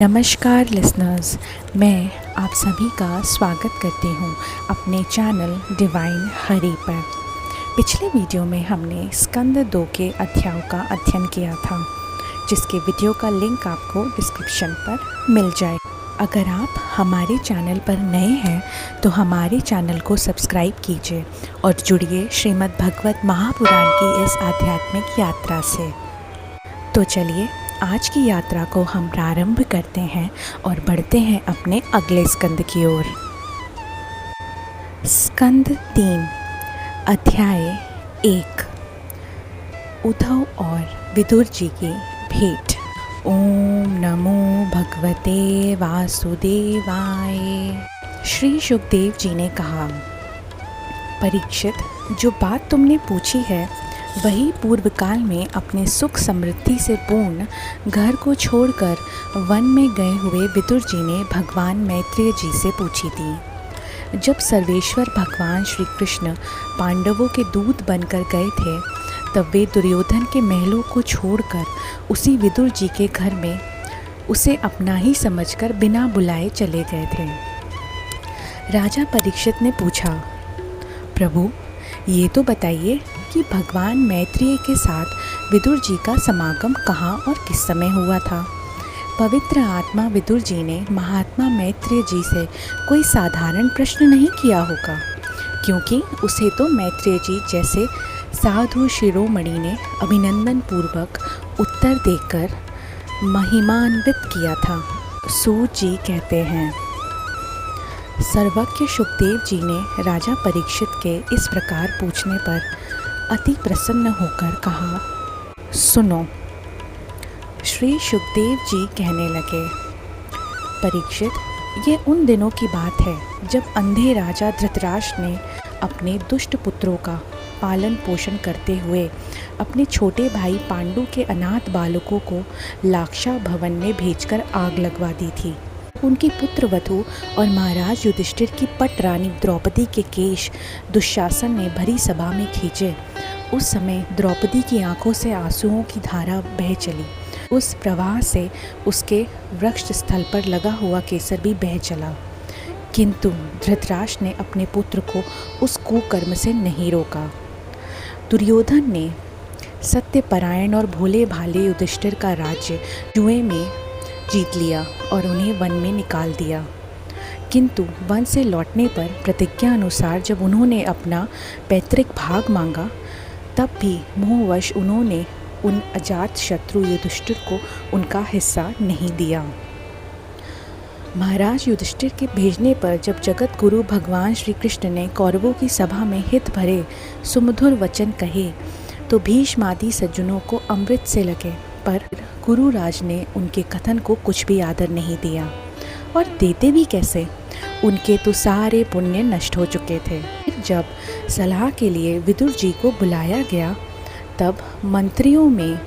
नमस्कार लिसनर्स, मैं आप सभी का स्वागत करती हूँ अपने चैनल डिवाइन हरि पर। पिछले वीडियो में हमने स्कंद 2 के अध्यायों का अध्ययन किया था, जिसके वीडियो का लिंक आपको डिस्क्रिप्शन पर मिल जाए। अगर आप हमारे चैनल पर नए हैं तो हमारे चैनल को सब्सक्राइब कीजिए और जुड़िए श्रीमद् भगवत महापुराण की इस आध्यात्मिक यात्रा से। तो चलिए आज की यात्रा को हम प्रारंभ करते हैं और बढ़ते हैं अपने अगले स्कंद की ओर। स्कंद 3 अध्याय 1 उद्धव और विदुर जी की भेंट। ओम नमो भगवते वासुदेवाय। श्री सुखदेव जी ने कहा, परीक्षित, जो बात तुमने पूछी है वही पूर्व काल में अपने सुख समृद्धि से पूर्ण घर को छोड़कर वन में गए हुए विदुर जी ने भगवान मैत्रेय जी से पूछी थी। जब सर्वेश्वर भगवान श्री कृष्ण पांडवों के दूत बनकर गए थे, तब वे दुर्योधन के महलों को छोड़कर उसी विदुर जी के घर में उसे अपना ही समझकर बिना बुलाए चले गए थे। राजा परीक्षित ने पूछा, प्रभु, ये तो बताइए कि भगवान मैत्रेय के साथ विदुर जी का समागम कहाँ और किस समय हुआ था। पवित्र आत्मा विदुर जी ने महात्मा मैत्रेय जी से कोई साधारण प्रश्न नहीं किया होगा, क्योंकि उसे तो मैत्रेय जी जैसे साधु शिरोमणि ने अभिनंदन पूर्वक उत्तर देकर महिमान्वित किया था। सूत जी कहते हैं, सर्वज्ञ सुखदेव जी ने राजा परीक्षित के इस प्रकार पूछने पर अति प्रसन्न होकर कहा, सुनो। श्री सुखदेव जी कहने लगे, परीक्षित, ये उन दिनों की बात है जब अंधे राजा धृतराष्ट्र ने अपने दुष्ट पुत्रों का पालन पोषण करते हुए अपने छोटे भाई पांडु के अनाथ बालकों को लाक्षा भवन में भेजकर आग लगवा दी थी। उनकी पुत्र वधू और महाराज युधिष्ठिर की पट रानी द्रौपदी के केश दुशासन ने भरी सभा में खींचे। उस समय द्रौपदी की आंखों से आंसुओं की धारा बह चली। उस प्रवाह से उसके वृक्ष स्थल पर लगा हुआ केसर भी बह चला, किंतु धृतराष्ट्र ने अपने पुत्र को उस कुकर्म से नहीं रोका। दुर्योधन ने सत्यपरायण और भोले भाले युधिष्ठिर का राज्य जुए में जीत लिया और उन्हें वन में निकाल दिया, किंतु वन से लौटने पर प्रतिज्ञा अनुसार जब उन्होंने अपना पैतृक भाग मांगा, तब भी मोहवश उन्होंने उन अजात शत्रु युधिष्ठिर को उनका हिस्सा नहीं दिया। महाराज युधिष्ठिर के भेजने पर जब जगत गुरु भगवान श्री कृष्ण ने कौरवों की सभा में हित भरे सुमधुर वचन कहे, तो भीष्मादि सज्जनों को अमृत से लगे, पर गुरुराज ने उनके कथन को कुछ भी आदर नहीं दिया, और देते भी कैसे, उनके तो सारे पुण्य नष्ट हो चुके थे। फिर जब सलाह के लिए विदुर जी को बुलाया गया, तब मंत्रियों में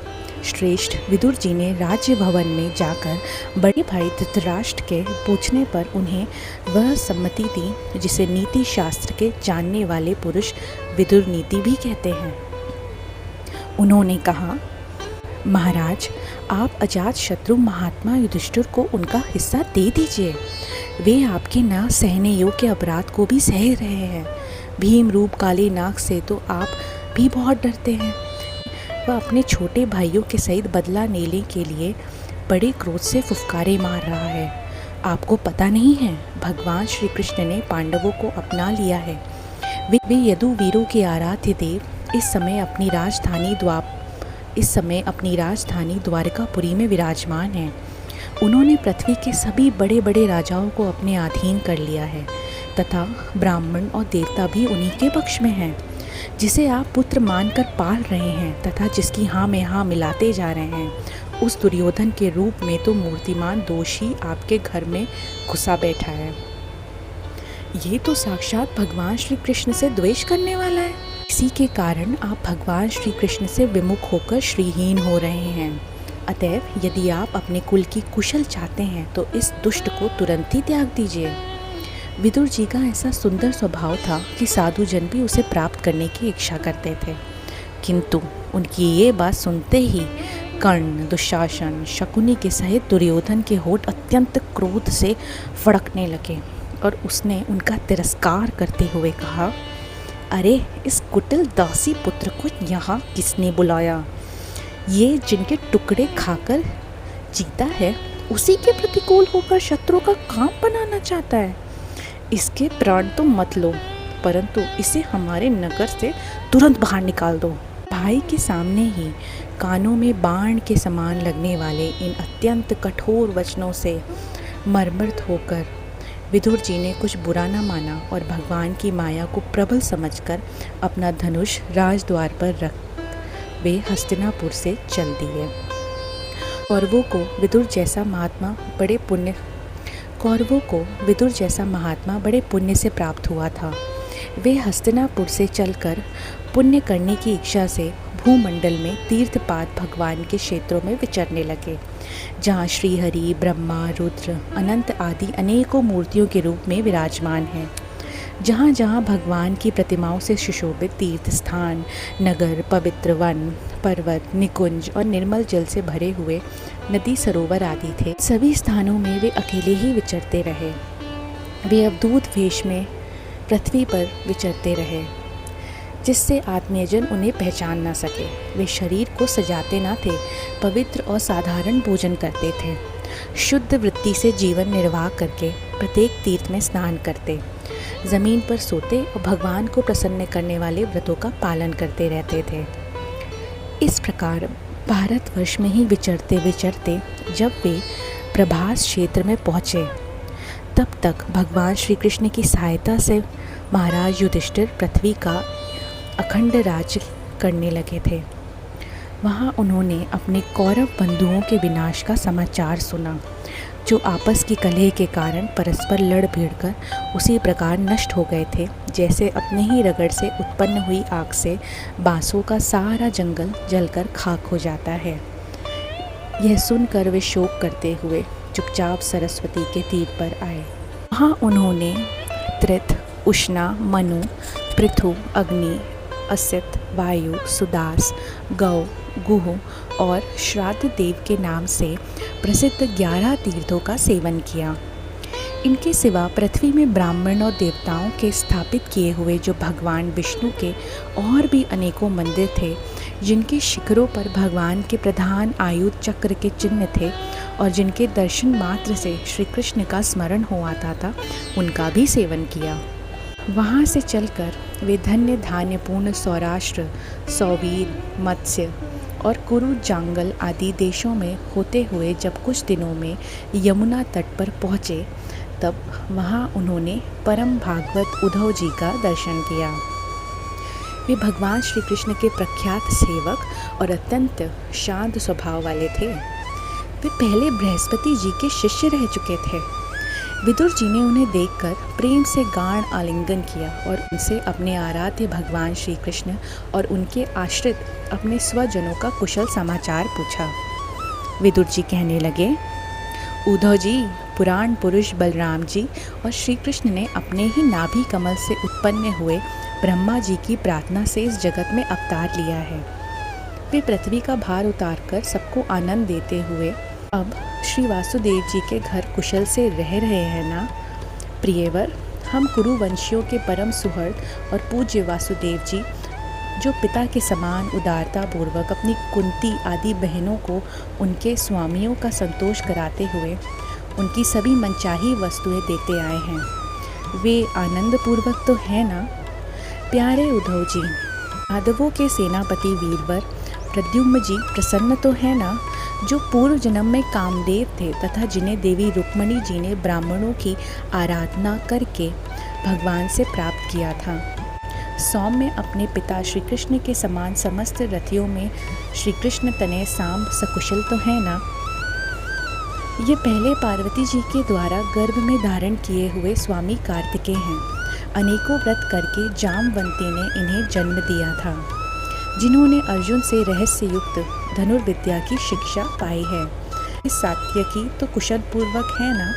श्रेष्ठ विदुर जी ने राज्य भवन में जाकर बड़े भाई धृतराष्ट्र के पूछने पर उन्हें वह सम्मति दी जिसे नीति शास्त्र के जानने वाले पुरुष विदुर नीति भी कहते हैं। उन्होंने कहा, महाराज, आप अजात शत्रु महात्मा युधिष्ठिर को उनका हिस्सा दे दीजिए। वे आपके ना सहने योग्य अपराध को भी सह रहे हैं। भीम रूप काली नाग से तो आप भी बहुत डरते हैं। वह अपने छोटे भाइयों के सहित बदला लेने के लिए बड़े क्रोध से फुफकारे मार रहा है। आपको पता नहीं है, भगवान श्री कृष्ण ने पांडवों को अपना लिया है। वे यदुवीरों के आराध्य देव इस समय अपनी राजधानी द्वारकापुरी में विराजमान हैं। उन्होंने पृथ्वी के सभी बड़े बड़े राजाओं को अपने अधीन कर लिया है, तथा ब्राह्मण और देवता भी उन्हीं के पक्ष में हैं। जिसे आप पुत्र मानकर पाल रहे हैं तथा जिसकी हाँ में हाँ मिलाते जा रहे हैं, उस दुर्योधन के रूप में तो मूर्तिमान दोषी आपके घर में घुसा बैठा है। ये तो साक्षात भगवान श्री कृष्ण से द्वेष करने वाला है। इसी के कारण आप भगवान श्री कृष्ण से विमुख होकर श्रीहीन हो रहे हैं। अतएव यदि आप अपने कुल की कुशल चाहते हैं तो इस दुष्ट को तुरंत ही त्याग दीजिए। विदुर जी का ऐसा सुंदर स्वभाव था कि साधु जन भी उसे प्राप्त करने की इच्छा करते थे, किंतु उनकी ये बात सुनते ही कर्ण, दुशासन, शकुनी के सहित दुर्योधन के होठ अत्यंत क्रोध से फड़कने लगे और उसने उनका तिरस्कार करते हुए कहा, अरे इस कुटिल दासी पुत्र को यहाँ किसने बुलाया? ये जिनके टुकड़े खाकर जीता है उसी के प्रतिकूल होकर शत्रु का काम बनाना चाहता है। इसके प्राण तो मत लो, परंतु इसे हमारे नगर से तुरंत बाहर निकाल दो। भाई के सामने ही कानों में बाण के समान लगने वाले इन अत्यंत कठोर वचनों से मर्मरित होकर विदुर जी ने कुछ बुरा न माना और भगवान की माया को प्रबल समझकर अपना धनुष राजद्वार पर रख वे हस्तिनापुर से चल दिए। कौरवों को विदुर जैसा महात्मा बड़े पुण्य से प्राप्त हुआ था। वे हस्तिनापुर से चलकर पुण्य करने की इच्छा से भूमंडल में तीर्थपाद भगवान के क्षेत्रों में विचरने लगे, जहाँ श्रीहरि, ब्रह्मा, रुद्र, अनंत आदि अनेकों मूर्तियों के रूप में विराजमान हैं। जहाँ जहाँ भगवान की प्रतिमाओं से सुशोभित तीर्थ स्थान, नगर, पवित्र वन, पर्वत, निकुंज और निर्मल जल से भरे हुए नदी, सरोवर आदि थे। सभी स्थानों में वे अकेले ही विचरते रहे। वे अवधूत वेश में पृथ्वी पर विचरते रहे, जिससे आत्मीयजन उन्हें पहचान न सके। वे शरीर को सजाते न थे, पवित्र और साधारण भोजन करते थे। शुद्ध वृत्ति से जीवन निर्वाह करके प्रत्येक तीर्थ में स्नान करते, जमीन पर सोते और भगवान को प्रसन्न करने वाले व्रतों का पालन करते रहते थे। इस प्रकार भारतवर्ष में ही विचरते विचरते जब वे प्रभास क्षेत्र में पहुँचे, तब तक भगवान श्री कृष्ण की सहायता से महाराज युधिष्ठिर पृथ्वी का अखंड राज्य करने लगे थे। वहाँ उन्होंने अपने कौरव बंधुओं के विनाश का समाचार सुना, जो आपस की कलह के कारण परस्पर लड़ भिड़कर उसी प्रकार नष्ट हो गए थे, जैसे अपने ही रगड़ से उत्पन्न हुई आग से बांसों का सारा जंगल जलकर खाक हो जाता है। यह सुनकर वे शोक करते हुए चुपचाप सरस्वती के तीर पर आए। वहाँ उन्होंने त्रित, उष्णा, मनु, पृथु, अग्नि, असित, वायु, सुदास, गौ, गुह और श्राद्ध देव के नाम से प्रसिद्ध 11 तीर्थों का सेवन किया। इनके सिवा पृथ्वी में ब्राह्मण और देवताओं के स्थापित किए हुए जो भगवान विष्णु के और भी अनेकों मंदिर थे, जिनके शिखरों पर भगवान के प्रधान आयुध चक्र के चिन्ह थे और जिनके दर्शन मात्र से श्री कृष्ण का स्मरण हो आता था, उनका भी सेवन किया। वहाँ से चलकर वे धन्य धान्यपूर्ण सौराष्ट्र, सौवीर, मत्स्य और कुरु, जांगल आदि देशों में होते हुए जब कुछ दिनों में यमुना तट पर पहुँचे, तब वहाँ उन्होंने परम भागवत उद्धव जी का दर्शन किया। वे भगवान श्री कृष्ण के प्रख्यात सेवक और अत्यंत शांत स्वभाव वाले थे। वे पहले बृहस्पति जी के शिष्य रह चुके थे। विदुर जी ने उन्हें देखकर प्रेम से गाढ़ आलिंगन किया और उनसे अपने आराध्य भगवान श्री कृष्ण और उनके आश्रित अपने स्वजनों का कुशल समाचार पूछा। विदुर जी कहने लगे, उद्धव जी, पुराण पुरुष बलराम जी और श्री कृष्ण ने अपने ही नाभि कमल से उत्पन्न हुए ब्रह्मा जी की प्रार्थना से इस जगत में अवतार लिया है। वे पृथ्वी का भार उतारकर सबको आनंद देते हुए अब श्री वासुदेव जी के घर कुशल से रह रहे हैं ना? प्रियवर, हम कुरुवंशियों के परम सुहृद और पूज्य वासुदेव जी, जो पिता के समान उदारता पूर्वक अपनी कुंती आदि बहनों को उनके स्वामियों का संतोष कराते हुए उनकी सभी मनचाही वस्तुएं देते आए हैं, वे आनंद पूर्वक तो है ना? प्यारे उद्धव जी, यादवों के सेनापति वीरवर प्रद्युम्न जी प्रसन्न तो है ना, जो पूर्व जन्म में कामदेव थे तथा जिन्हें देवी रुक्मणी जी ने ब्राह्मणों की आराधना करके भगवान से प्राप्त किया था। सौम्य अपने पिता श्री कृष्ण के समान समस्त रथियों में श्री कृष्ण तनय सांब सकुशल तो है ना? ये पहले पार्वती जी के द्वारा गर्भ में धारण किए हुए स्वामी कार्तिकेय हैं। अनेकों व्रत करके जामवंती ने इन्हें जन्म दिया था, जिन्होंने अर्जुन से रहस्य युक्त धनुर्विद्या की शिक्षा पाई है। इस सात्यकी तो कुशल पूर्वक है ना?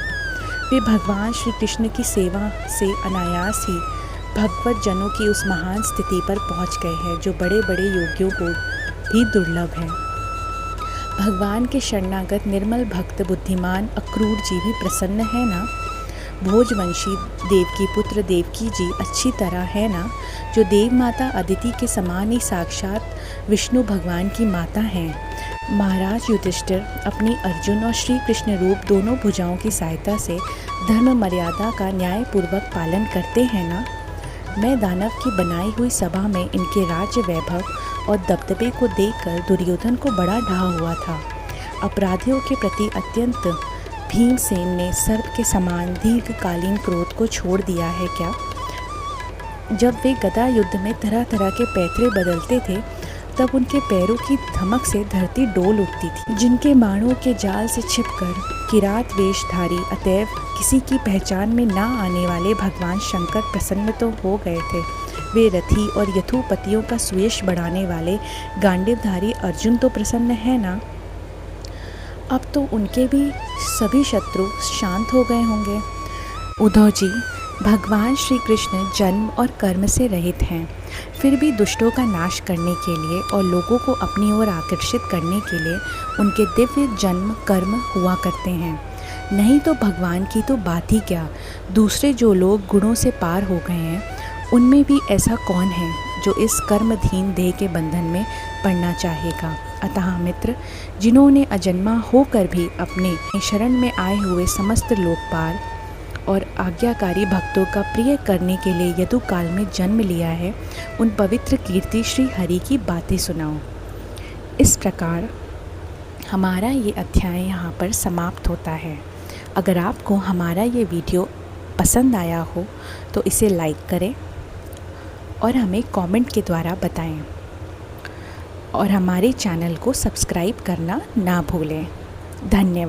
वे भगवान श्री कृष्ण की सेवा से अनायास ही भगवत जनों की उस महान स्थिति पर पहुंच गए हैं, जो बड़े बड़े योगियों को भी दुर्लभ है। भगवान के शरणागत निर्मल भक्त बुद्धिमान अक्रूर जी भी प्रसन्न है ना। भोजवंशी देवकी पुत्र देवकी जी अच्छी तरह है ना, जो देव माता अदिति के समान ही साक्षात विष्णु भगवान की माता हैं। महाराज युधिष्ठिर अपनी अर्जुन और श्री कृष्ण रूप दोनों भुजाओं की सहायता से धर्म मर्यादा का न्यायपूर्वक पालन करते हैं ना। मैं दानव की बनाई हुई सभा में इनके राज्य वैभव और दबदबे को देखकर दुर्योधन को बड़ा ढा हुआ था। अपराधियों के प्रति अत्यंत भीमसेन ने सर्प के समान दीर्घकालीन क्रोध को छोड़ दिया है क्या? जब वे गदा युद्ध में तरह तरह के पैतरे बदलते थे तब उनके पैरों की धमक से धरती डोल उठती थी। जिनके बाणों के जाल से छिपकर किरात वेशधारी अतएव किसी की पहचान में ना आने वाले भगवान शंकर प्रसन्न तो हो गए थे। वे रथी और यथुपतियों का सुयश बढ़ाने वाले गांडीवधारी अर्जुन तो प्रसन्न है ना। अब तो उनके भी सभी शत्रु शांत हो गए होंगे। उद्धव जी, भगवान श्री कृष्ण जन्म और कर्म से रहित हैं, फिर भी दुष्टों का नाश करने के लिए और लोगों को अपनी ओर आकर्षित करने के लिए उनके दिव्य जन्म कर्म हुआ करते हैं। नहीं तो भगवान की तो बात ही क्या, दूसरे जो लोग गुणों से पार हो गए हैं उनमें भी ऐसा कौन है जो इस कर्मधीन देह के बंधन में पड़ना चाहेगा। अतः मित्र, जिन्होंने अजन्मा होकर भी अपने शरण में आए हुए समस्त लोकपाल और आज्ञाकारी भक्तों का प्रिय करने के लिए यदुकाल में जन्म लिया है, उन पवित्र कीर्ति श्री हरि की बातें सुनाओ। इस प्रकार हमारा ये अध्याय यहाँ पर समाप्त होता है। अगर आपको हमारा ये वीडियो पसंद आया हो तो इसे लाइक करें और हमें कमेंट के द्वारा बताएं और हमारे चैनल को सब्सक्राइब करना ना भूलें। धन्यवाद।